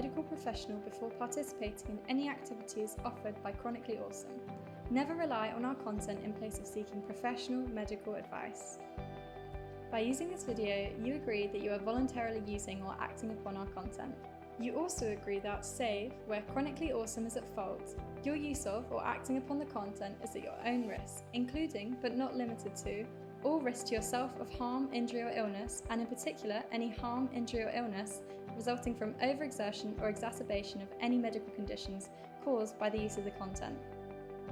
medical professional before participating in any activities offered by Chronically Awesome. Never rely on our content in place of seeking professional medical advice. By using this video, you agree that you are voluntarily using or acting upon our content. You also agree that, save where Chronically Awesome is at fault, your use of or acting upon the content is at your own risk, including, but not limited to, all risk to yourself of harm, injury or illness, and in particular any harm, injury or illness resulting from overexertion or exacerbation of any medical conditions caused by the use of the content.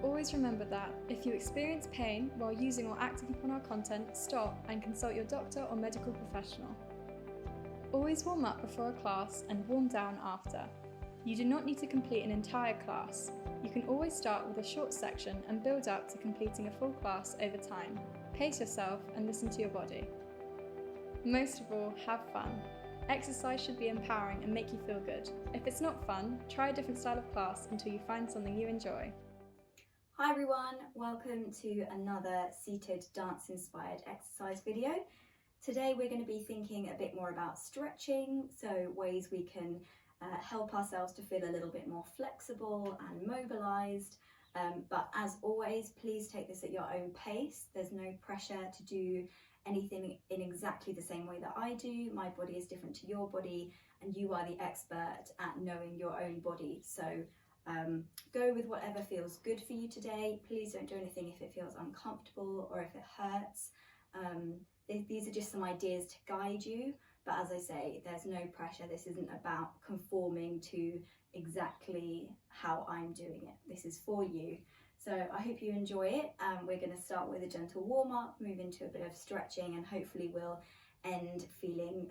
Always remember that, if you experience pain while using or acting upon our content, stop and consult your doctor or medical professional. Always warm up before a class and warm down after. You do not need to complete an entire class. You can always start with a short section and build up to completing a full class over time. Pace yourself and listen to your body. Most of all, have fun. Exercise should be empowering and make you feel good. If it's not fun, try a different style of class until you find something you enjoy. Hi everyone, welcome to another seated dance inspired exercise video. Today we're going to be thinking a bit more about stretching, so ways we can help ourselves to feel a little bit more flexible and mobilised. But as always, please take this at your own pace. There's no pressure to do anything in exactly the same way that I do. My body is different to your body and you are the expert at knowing your own body. So go with whatever feels good for you today. Please don't do anything if it feels uncomfortable or if it hurts. These are just some ideas to guide you, but as I say, there's no pressure. This isn't about conforming to exactly how I'm doing it. This is for you. So I hope you enjoy it. We're going to start with a gentle warm-up, move into a bit of stretching, and hopefully we'll end feeling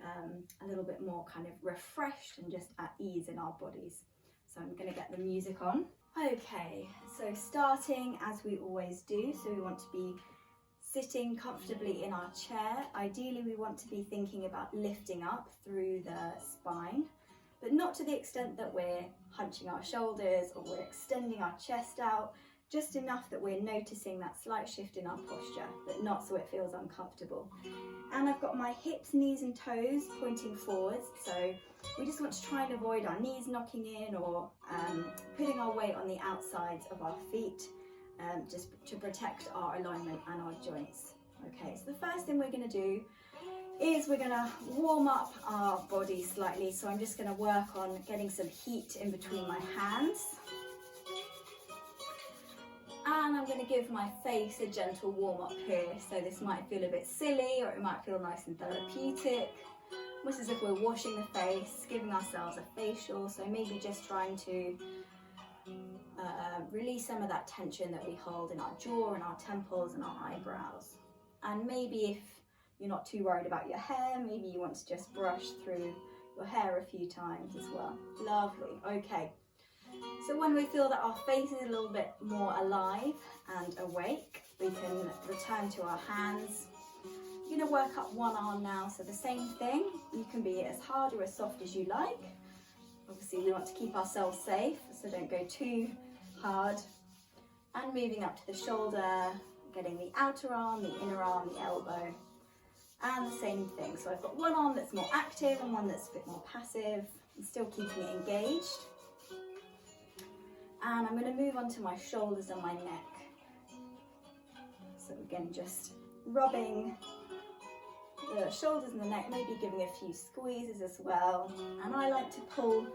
a little bit more kind of refreshed and just at ease in our bodies. So I'm going to get the music on. Okay, so starting as we always do, so we want to be sitting comfortably in our chair. Ideally we want to be thinking about lifting up through the spine, but not to the extent that we're hunching our shoulders or we're extending our chest out, just enough that we're noticing that slight shift in our posture, but not so it feels uncomfortable. And I've got my hips, knees and toes pointing forwards, so we just want to try and avoid our knees knocking in or putting our weight on the outsides of our feet, just to protect our alignment and our joints. Okay, so the first thing we're going to do is we're going to warm up our body slightly. So I'm just going to work on getting some heat in between my hands. And I'm going to give my face a gentle warm up here. So this might feel a bit silly or it might feel nice and therapeutic. Almost as if we're washing the face, giving ourselves a facial. So maybe just trying to release some of that tension that we hold in our jaw and our temples and our eyebrows. And maybe if you're not too worried about your hair, maybe you want to just brush through your hair a few times as well. Lovely. Okay. So when we feel that our face is a little bit more alive and awake, we can return to our hands. You're going to work up one arm now, so the same thing. You can be as hard or as soft as you like. Obviously we want to keep ourselves safe, so don't go too hard. And moving up to the shoulder, getting the outer arm, the inner arm, the elbow. And the same thing. So I've got one arm that's more active and one that's a bit more passive. I'm still keeping it engaged. And I'm going to move on to my shoulders and my neck. So again, just rubbing the shoulders and the neck, maybe giving a few squeezes as well. And I like to pull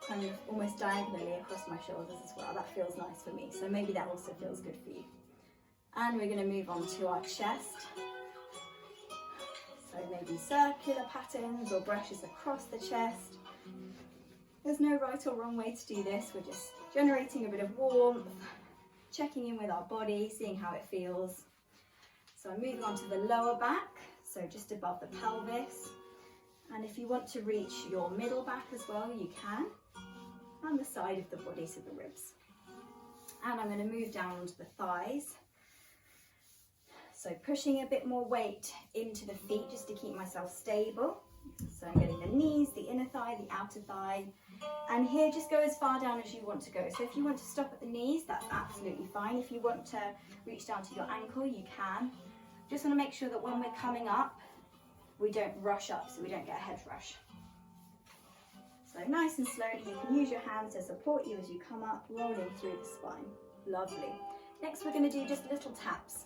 kind of almost diagonally across my shoulders as well. That feels nice for me. So maybe that also feels good for you. And we're going to move on to our chest. So maybe circular patterns or brushes across the chest. There's no right or wrong way to do this. We're just generating a bit of warmth, checking in with our body, seeing how it feels. So I'm moving on to the lower back, so just above the pelvis. And if you want to reach your middle back as well, you can. And the side of the body, so the ribs. And I'm going to move down onto the thighs. So pushing a bit more weight into the feet just to keep myself stable. So I'm getting the knees, the inner thigh, the outer thigh. And here just go as far down as you want to go. So if you want to stop at the knees, that's absolutely fine. If you want to reach down to your ankle, you can. Just want to make sure that when we're coming up, we don't rush up, so we don't get a head rush. So So nice and slowly, you can use your hands to support you as you come up, rolling through the spine. Lovely. Next we're going to do just little taps.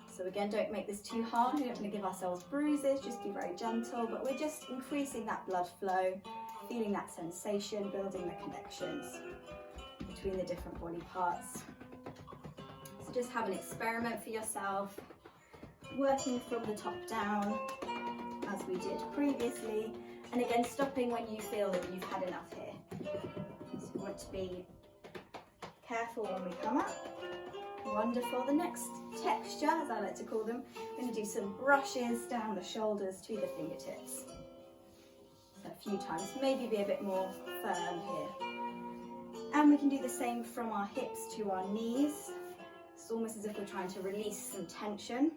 So again, don't make this too hard. We don't want to give ourselves bruises, just be very gentle, but we're just increasing that blood flow, feeling that sensation, building the connections between the different body parts. So just have an experiment for yourself, working from the top down as we did previously, and again stopping when you feel that you've had enough here. So you want to be careful when we come up. Wonderful. The next texture, as I like to call them, we're going to do some brushes down the shoulders to the fingertips. So a few times, maybe be a bit more firm here. And we can do the same from our hips to our knees. It's almost as if we're trying to release some tension.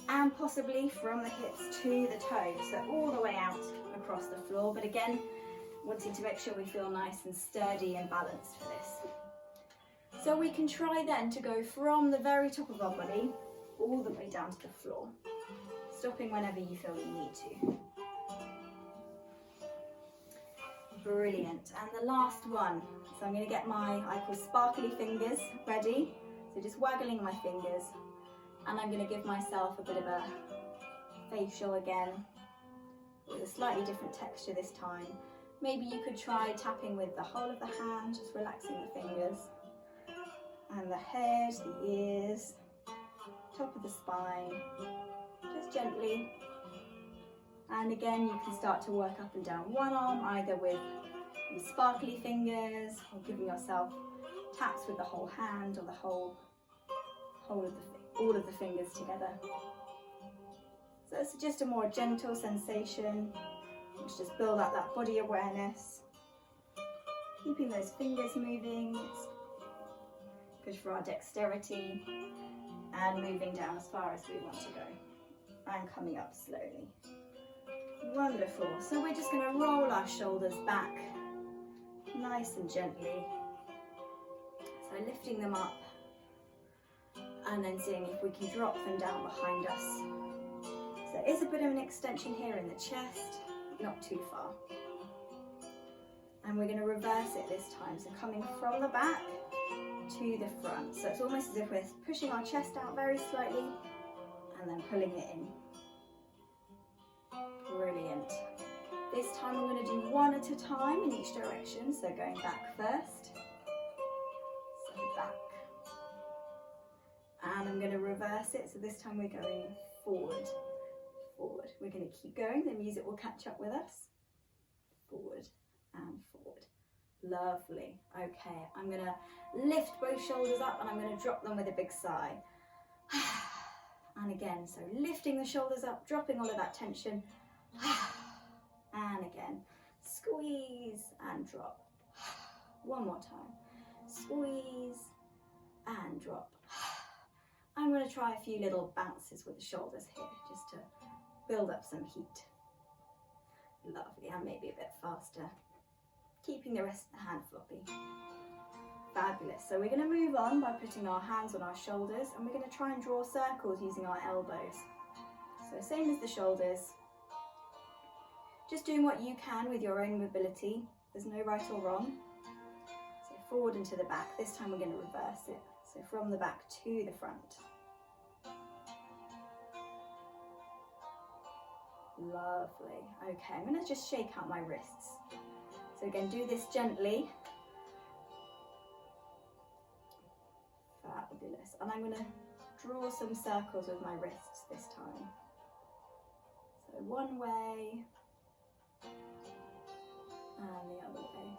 And possibly from the hips to the toes, so all the way out across the floor. But again, wanting to make sure we feel nice and sturdy and balanced for this. So we can try then to go from the very top of our body all the way down to the floor, stopping whenever you feel you need to. Brilliant. And the last one, so I'm going to get my, I call sparkly fingers ready. So just waggling my fingers, and I'm going to give myself a bit of a facial again, with a slightly different texture this time. Maybe you could try tapping with the whole of the hand, just relaxing the fingers. And the head, the ears, top of the spine, just gently. And again, you can start to work up and down one arm, either with your sparkly fingers, or giving yourself taps with the whole hand, or the all of the fingers together. So it's just a more gentle sensation. Let's just build out that body awareness, keeping those fingers moving. It's good for our dexterity, and moving down as far as we want to go, and coming up slowly. Wonderful. So we're just going to roll our shoulders back nice and gently. So lifting them up, and then seeing if we can drop them down behind us. So there is a bit of an extension here in the chest, not too far. And we're going to reverse it this time, so coming from the back to the front. So it's almost as if we're pushing our chest out very slightly and then pulling it in. Brilliant. This time I'm going to do one at a time in each direction. So going back first, so back. And I'm going to reverse it. So this time we're going forward, forward. We're going to keep going. The music will catch up with us. Forward and forward. Lovely. Okay, I'm going to lift both shoulders up, and I'm going to drop them with a big sigh. And again, so lifting the shoulders up, dropping all of that tension. And again, squeeze and drop. One more time. Squeeze and drop. I'm going to try a few little bounces with the shoulders here, just to build up some heat. Lovely, and maybe a bit faster. Keeping the rest of the hand floppy. Fabulous. So we're going to move on by putting our hands on our shoulders, and we're going to try and draw circles using our elbows. So same as the shoulders. Just doing what you can with your own mobility. There's no right or wrong. So forward and to the back. This time we're going to reverse it. So from the back to the front. Lovely. Okay, I'm going to just shake out my wrists. So again, do this gently. Fabulous. And I'm going to draw some circles with my wrists this time. So one way and the other way.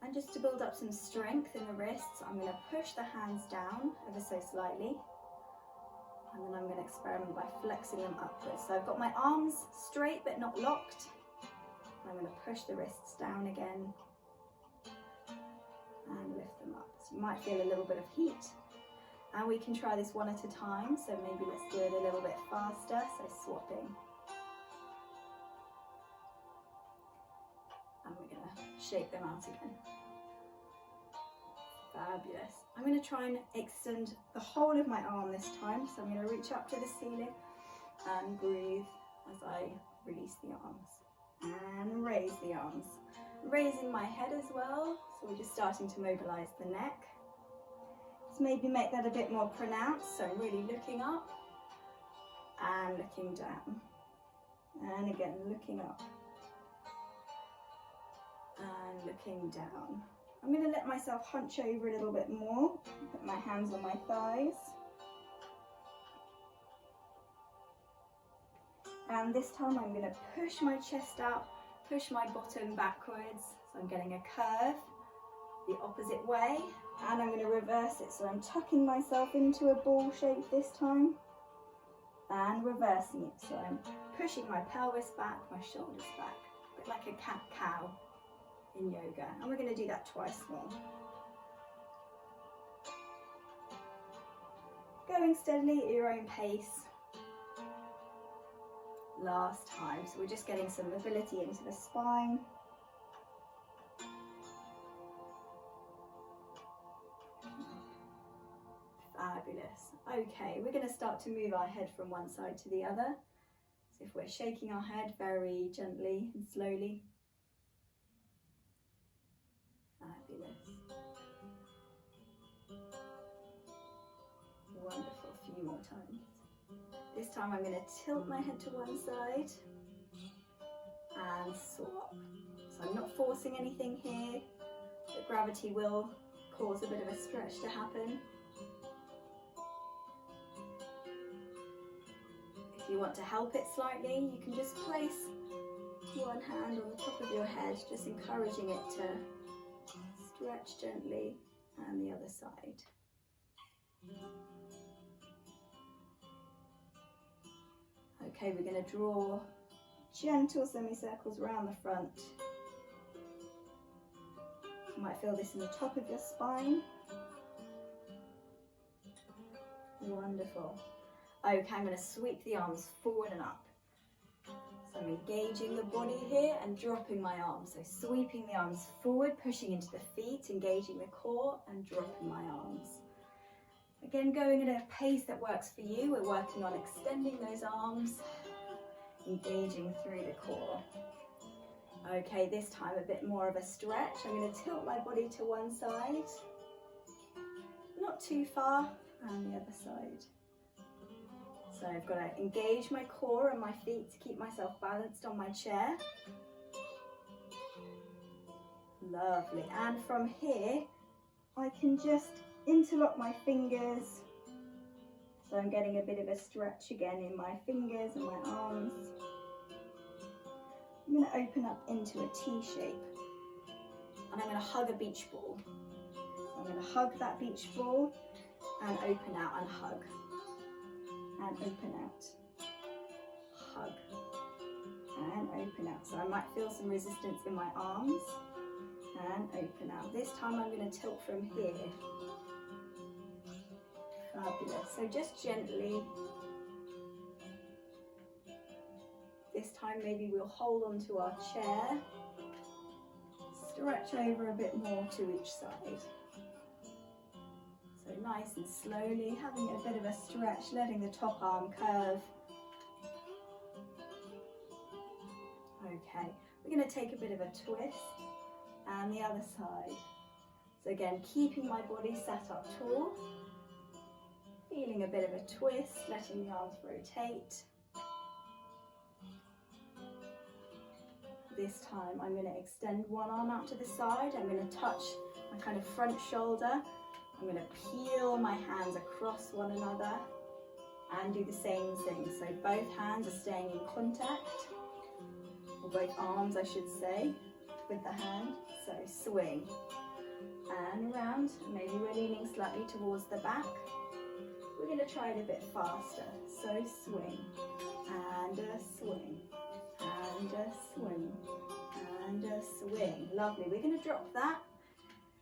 And just to build up some strength in the wrists, I'm going to push the hands down ever so slightly. And then I'm going to experiment by flexing them upwards. So I've got my arms straight but not locked. I'm going to push the wrists down again and lift them up. So you might feel a little bit of heat. And we can try this one at a time. So maybe let's do it a little bit faster. So swapping. And we're going to shake them out again. Fabulous. I'm going to try and extend the whole of my arm this time. So I'm going to reach up to the ceiling and breathe as I release the arms, and raise the arms. Raising my head as well, so we're just starting to mobilize the neck. Let's maybe make that a bit more pronounced, so I'm really looking up and looking down. And again, looking up and looking down. I'm going to let myself hunch over a little bit more, put my hands on my thighs. And this time I'm going to push my chest out, push my bottom backwards, so I'm getting a curve the opposite way, and I'm going to reverse it, so I'm tucking myself into a ball shape this time and reversing it, so I'm pushing my pelvis back, my shoulders back, a bit like a cat-cow in yoga, and we're going to do that twice more. Going steadily at your own pace. Last time, so we're just getting some mobility into the spine. Fabulous. Okay, we're going to start to move our head from one side to the other. So if we're shaking our head very gently and slowly. Fabulous. Wonderful. A few more times. This time I'm going to tilt my head to one side and swap. So I'm not forcing anything here, but gravity will cause a bit of a stretch to happen. If you want to help it slightly, you can just place one hand on the top of your head, just encouraging it to stretch gently, and the other side. Okay, we're going to draw gentle semicircles around the front. You might feel this in the top of your spine. Wonderful. Okay, I'm going to sweep the arms forward and up. So I'm engaging the body here and dropping my arms. So sweeping the arms forward, pushing into the feet, engaging the core and dropping my arms. Again, going at a pace that works for you. We're working on extending those arms, engaging through the core. Okay, this time a bit more of a stretch. I'm going to tilt my body to one side, not too far, and the other side. So I've got to engage my core and my feet to keep myself balanced on my chair. Lovely. And from here, I can just interlock my fingers, so I'm getting a bit of a stretch again in my fingers and my arms. I'm going to open up into a T shape, and I'm going to hug a beach ball. So I'm going to hug that beach ball and open out and hug, and open out, hug, and open out. So I might feel some resistance in my arms, and open out. This time I'm going to tilt from here. Fabulous. So just gently. This time maybe we'll hold on to our chair. Stretch over a bit more to each side. So nice and slowly, having a bit of a stretch, letting the top arm curve. Okay, we're going to take a bit of a twist, and the other side. So again, keeping my body sat up tall. Feeling a bit of a twist, letting the arms rotate. This time I'm going to extend one arm out to the side. I'm going to touch my kind of front shoulder. I'm going to peel my hands across one another and do the same thing. So both hands are staying in contact, or both arms I should say, with the hand. So swing and around. Maybe we're leaning slightly towards the back. We're going to try it a bit faster. So swing and a swing and a swing and a swing. Lovely. We're going to drop that.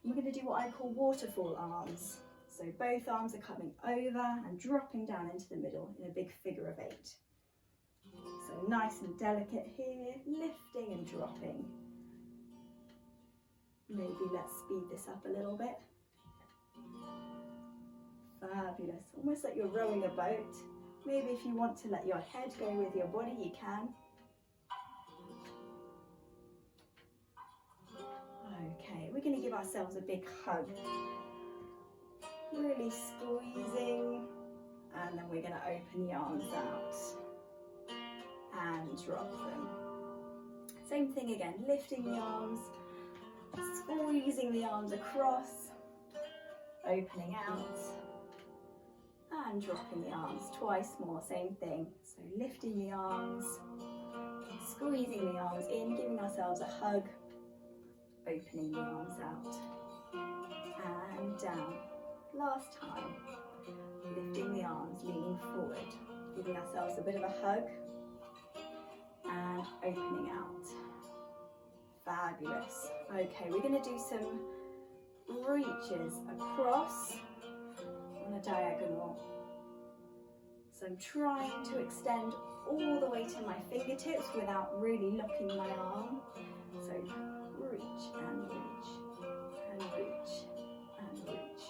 We're going to do what I call waterfall arms. So both arms are coming over and dropping down into the middle in a big figure of 8. So nice and delicate here, lifting and dropping. Maybe let's speed this up a little bit. Fabulous. Almost like you're rowing a boat. Maybe if you want to let your head go with your body, you can. going to give ourselves a big hug. Really squeezing, and then we're going to open the arms out and drop them. Same thing again, lifting the arms, squeezing the arms across, opening out, and dropping the arms twice more, same thing. So lifting the arms, squeezing the arms in, giving ourselves a hug, opening the arms out, and down. Last time, lifting the arms, leaning forward, giving ourselves a bit of a hug, and opening out. Fabulous. Okay, we're going to do some reaches across on a diagonal. So I'm trying to extend all the way to my fingertips without really locking my arm. So reach and reach and reach and reach.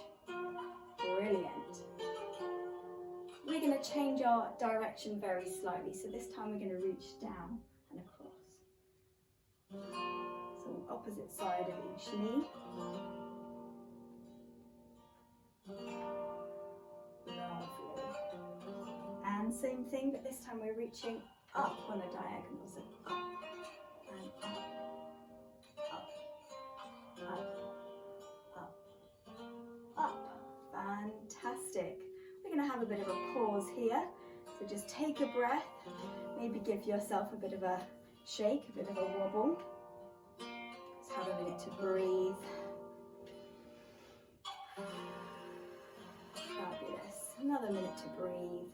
Brilliant. We're going to change our direction very slightly. So this time we're going to reach down and across. So opposite side of each knee. Lovely. And same thing, but this time we're reaching up on a diagonal. So up and up, up, up, up. Fantastic. We're going to have a bit of a pause here. So just take a breath. Maybe give yourself a bit of a shake, a bit of a wobble. Just have a minute to breathe. Fabulous. Another minute to breathe.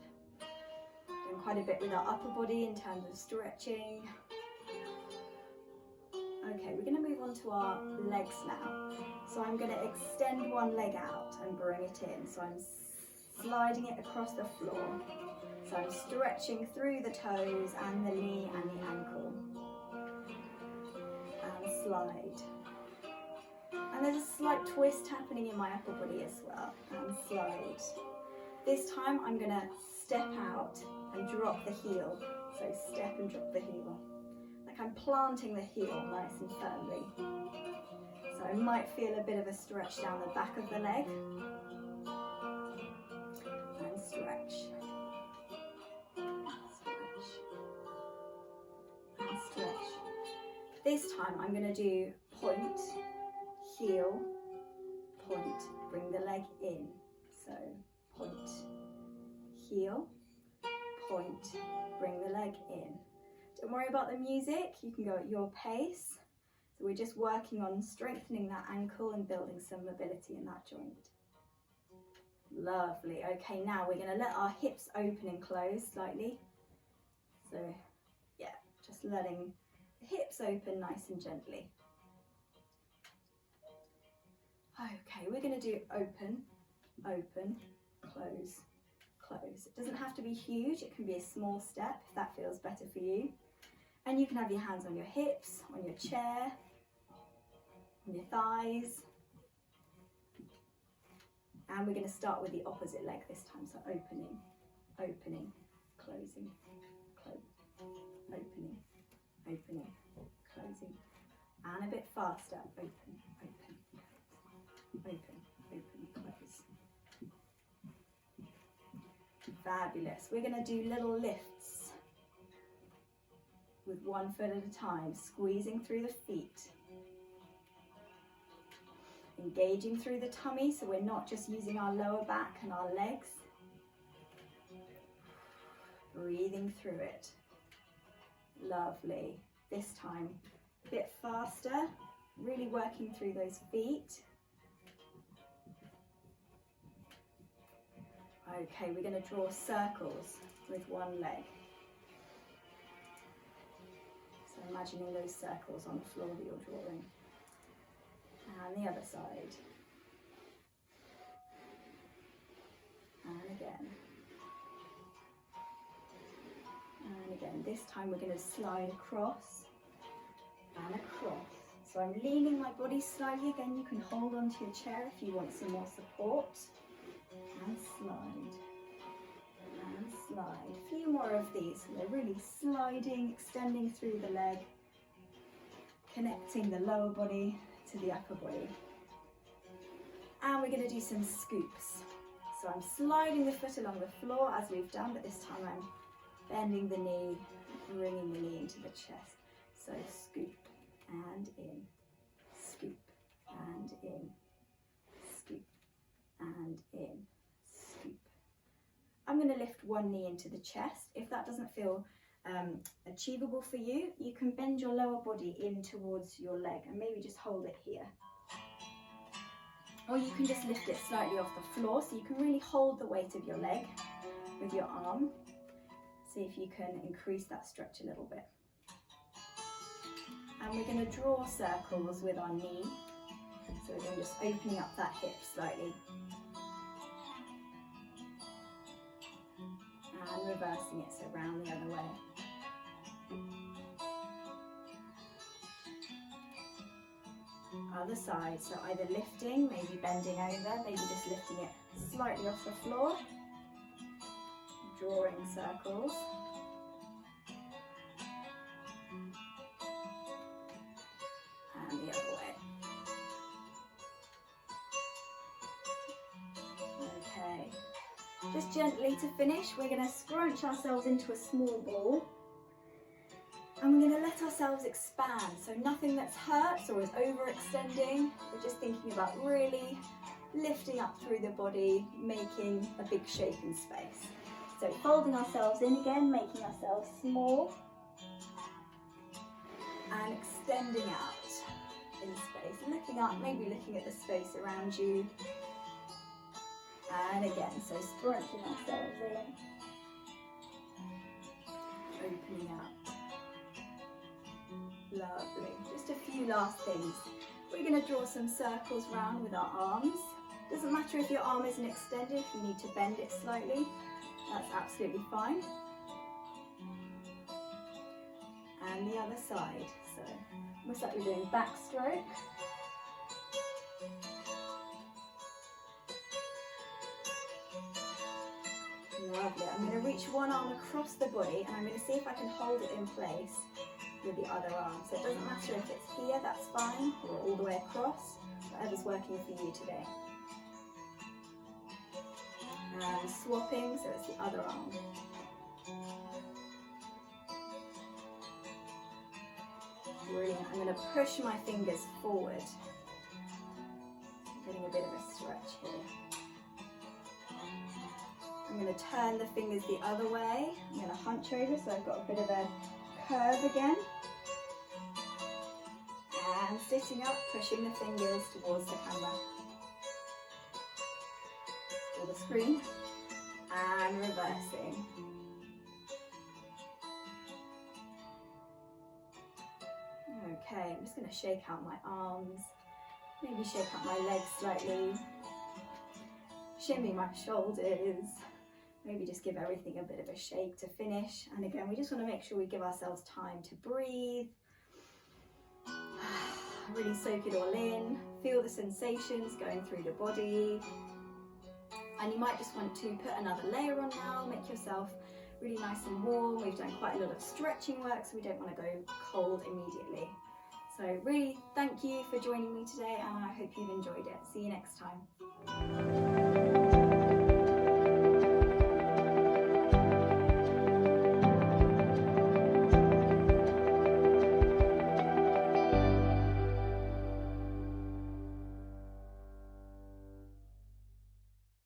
Doing quite a bit with our upper body in terms of stretching. Okay, we're going to move on to our legs now. So I'm going to extend one leg out and bring it in. So I'm sliding it across the floor. So I'm stretching through the toes and the knee and the ankle. And slide. And there's a slight twist happening in my upper body as well. And slide. This time I'm going to step out and drop the heel. So step and drop the heel. Like I'm planting the heel nice and firmly. So I might feel a bit of a stretch down the back of the leg. And stretch. Stretch. And stretch. This time I'm going to do point, heel, point, bring the leg in. So point, heel, point, bring the leg in. Don't worry about the music, you can go at your pace. So we're just working on strengthening that ankle and building some mobility in that joint. Lovely. Okay, now we're going to let our hips open and close slightly. So yeah, just letting the hips open nice and gently. Okay, we're going to do open, open, close, close. It doesn't have to be huge, it can be a small step if that feels better for you. And you can have your hands on your hips, on your chair, on your thighs. And we're going to start with the opposite leg this time. So opening, opening, closing, opening, opening, closing. And a bit faster. Open, open, open, open, close. Fabulous. We're going to do little lifts with one foot at a time, squeezing through the feet. Engaging through the tummy, so we're not just using our lower back and our legs. Breathing through it. Lovely. This time, a bit faster, really working through those feet. Okay, we're going to draw circles with one leg. So imagining those circles on the floor that you're drawing. And the other side. And again. And again. This time we're going to slide across and across. So I'm leaning my body slightly. Again, you can hold onto your chair if you want some more support. And slide. And slide. A few more of these. So they're really sliding, extending through the leg, connecting the lower body to the upper body. And we're going to do some scoops. So I'm sliding the foot along the floor as we've done, but this time I'm bending the knee, bringing the knee into the chest. So scoop and in, scoop and in, scoop and in, scoop. I'm going to lift one knee into the chest. If that doesn't feel achievable for you, you can bend your lower body in towards your leg and maybe just hold it here. Or you can just lift it slightly off the floor, so you can really hold the weight of your leg with your arm. See if you can increase that stretch a little bit. And we're going to draw circles with our knee. So again, just opening up that hip slightly. And reversing it, so round the other way. Other side, so either lifting, maybe bending over, maybe just lifting it slightly off the floor, drawing circles, and the other way. Okay, just gently to finish, we're going to scrunch ourselves into a small ball. And we're going to let ourselves expand, so nothing that hurts or is overextending. We're just thinking about really lifting up through the body, making a big shape in space. So folding ourselves in again, making ourselves small, and extending out in space. Looking up, maybe looking at the space around you. And again, so scrunching ourselves in, opening out. Lovely. Just a few last things. We're going to draw some circles round with our arms. Doesn't matter if your arm isn't extended, if you need to bend it slightly, that's absolutely fine. And the other side. So almost like we're doing backstroke. Lovely. I'm going to reach one arm across the body and I'm going to see if I can hold it in place with the other arm. So it doesn't matter if it's here, that's fine, or all the way across, whatever's working for you today. And swapping, so it's the other arm. Brilliant. I'm going to push my fingers forward. Getting a bit of a stretch here. I'm going to turn the fingers the other way. I'm going to hunch over so I've got a bit of a curve again. And sitting up, pushing the fingers towards the camera or the screen, and reversing. Okay, I'm just going to shake out my arms, maybe shake out my legs slightly, shimmy my shoulders, maybe just give everything a bit of a shake to finish. And again, we just want to make sure we give ourselves time to breathe. Really soak it all in, feel the sensations going through the body. And you might just want to put another layer on now, make yourself really nice and warm. We've done quite a lot of stretching work, so we don't want to go cold immediately. So really thank you for joining me today, and I hope you've enjoyed it. See you next time.